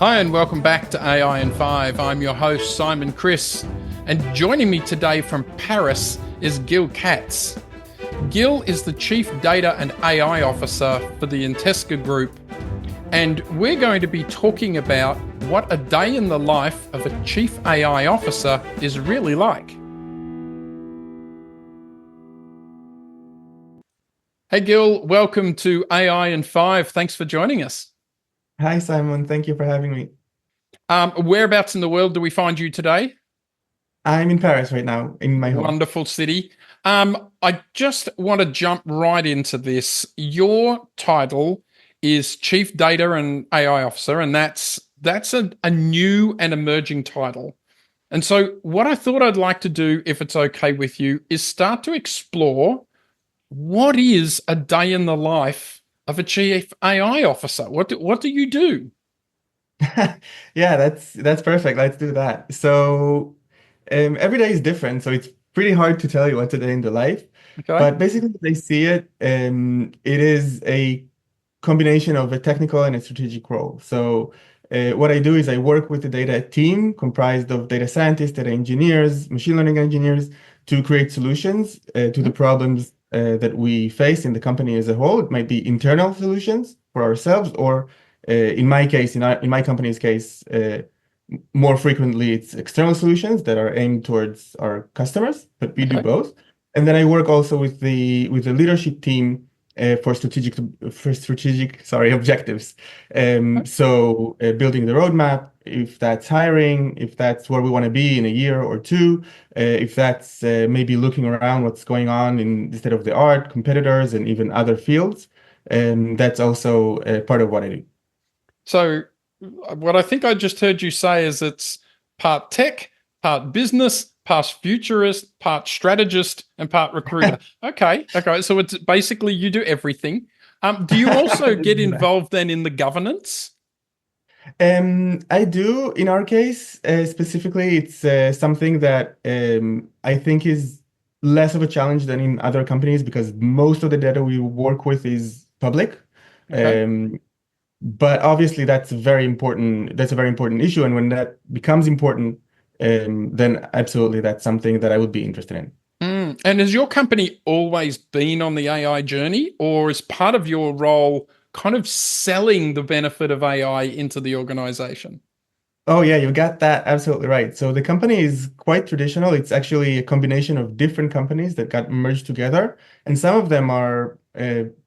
Hi, and welcome back to AI in 5. I'm your host, Simon Chris, and joining me today from Paris is Gil Katz. Gil is the Chief Data and AI Officer for the Intesca Group, and we're going to be talking about what a day in the life of a Chief AI Officer is really like. Hey, Gil, welcome to AI in 5. Thanks for joining us. Hi, Simon. Thank you for having me. Whereabouts in the world do we find you today? I'm in Paris right now, in my home. Wonderful city. I just want to jump right into this. Your title is Chief Data and AI Officer, and that's a new and emerging title. And so, what I thought I'd like to do, if it's okay with you, is start to explore what is a day in the life of a Chief AI Officer. What do you do? Yeah, that's perfect. Let's do that. So, every day is different, so it's pretty hard to tell you what's a day in the life. Okay. But basically, as I see it, it is a combination of a technical and a strategic role. So, what I do is I work with the data team comprised of data scientists, data engineers, machine learning engineers to create solutions to the problems that we face in the company as a whole. It might be internal solutions for ourselves, or in my case, in my company's case, more frequently it's external solutions that are aimed towards our customers, but we do Okay. both. And then I work also with the leadership team for strategic objectives. So building the roadmap, if that's hiring, if that's where we want to be in a year or two, if that's maybe looking around what's going on in the state of the art, competitors, and even other fields. That's also part of what I do. So, what I think I just heard you say is it's part tech, part business, part futurist, part strategist, and part recruiter. Okay, okay. So it's basically you do everything. Do you also Let's get do that. involved then in the governance? I do. In our case, specifically, it's something that I think is less of a challenge than in other companies because most of the data we work with is public. Okay. Um, but obviously, that's a very important. That's a very important issue, and when that becomes important, then absolutely, that's something that I would be interested in. And has your company always been on the AI journey, or is part of your role kind of selling the benefit of AI into the organization? Oh yeah, you got that absolutely right. So the company is quite traditional. It's actually a combination of different companies that got merged together, and some of them are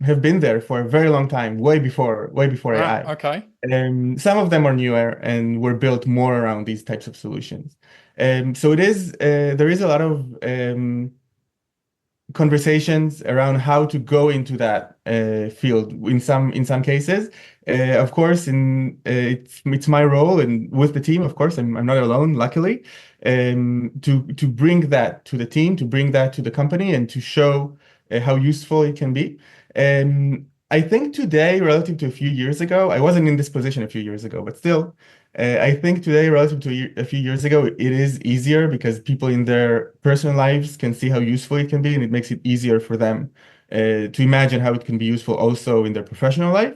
have been there for a very long time, way before Ah, AI. okay. Some of them are newer and were built more around these types of solutions. So there is a lot of conversations around how to go into that field in some cases. Of course, it's my role and with the team. Of course, I'm not alone. Luckily, to bring that to the team, to bring that to the company, and to show how useful it can be. I think today, relative to a few years ago, I wasn't in this position a few years ago, but still. I think today, relative to a few years ago, it is easier because people in their personal lives can see how useful it can be, and it makes it easier for them to imagine how it can be useful also in their professional life.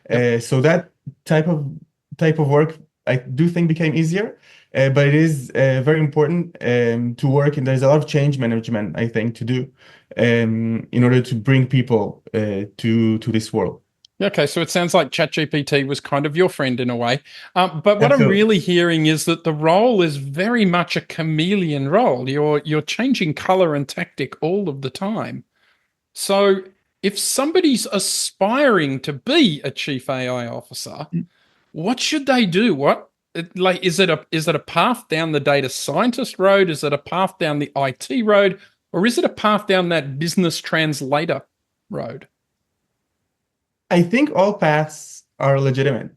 Yep. So that type of type of work, I do think became easier, but it is very important to work, and there's a lot of change management, I think, to do in order to bring people to this world. Okay, so it sounds like ChatGPT was kind of your friend in a way. But what I'm Absolutely. really hearing is that the role is very much a chameleon role. You're changing color and tactic all of the time. So if somebody's aspiring to be a chief AI officer, what should they do? Like is it a path down the data scientist road? Is it a path down the IT road? Or is it a path down that business translator road? I think all paths are legitimate.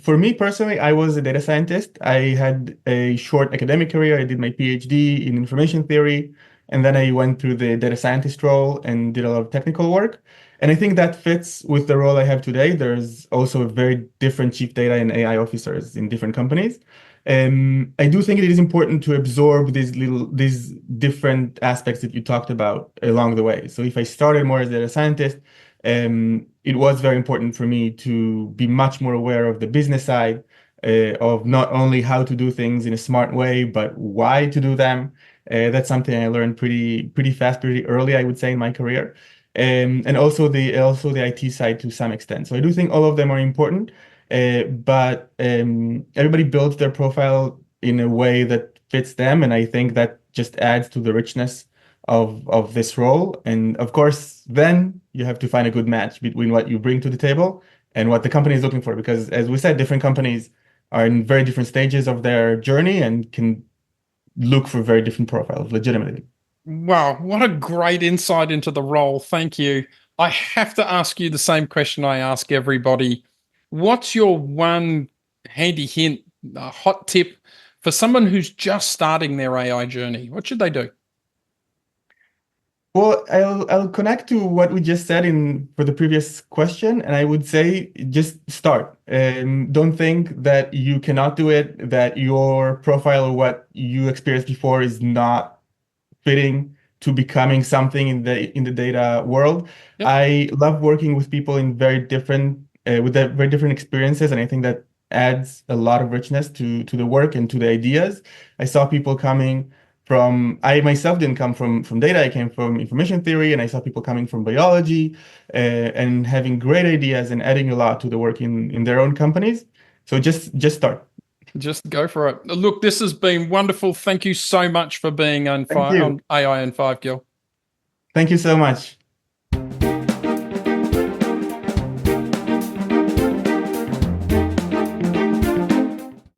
For me personally, I was a data scientist. I had a short academic career. I did my PhD in information theory, and then I went through the data scientist role and did a lot of technical work. And I think that fits with the role I have today. There's also very different chief data and AI officers in different companies. I do think it is important to absorb these different aspects that you talked about along the way. So if I started more as a data scientist, it was very important for me to be much more aware of the business side, of not only how to do things in a smart way, but why to do them. That's something I learned pretty fast, pretty early, I would say, in my career. And also the IT side to some extent. So I do think all of them are important, but everybody builds their profile in a way that fits them, and I think that just adds to the richness of this role. And of course, then you have to find a good match between what you bring to the table and what the company is looking for, because as we said, different companies are in very different stages of their journey and can look for very different profiles legitimately. Wow, what a great insight into the role. Thank you. I have to ask you the same question I ask everybody. What's your one handy hint, a hot tip for someone who's just starting their AI journey? What should they do? Well, I'll connect to what we just said in for the previous question, and I would say just start. Don't think that you cannot do it, that your profile or what you experienced before is not fitting to becoming something in the data world. Yep. I love working with people in very different very different experiences, and I think that adds a lot of richness to the work and to the ideas. I saw people coming from I myself didn't come from data. I came from information theory, and I saw people coming from biology and having great ideas and adding a lot to the work in their own companies. So just start. Just go for it. Look, this has been wonderful. Thank you so much for being on Thank you. AI in 5, Gil. Thank you so much.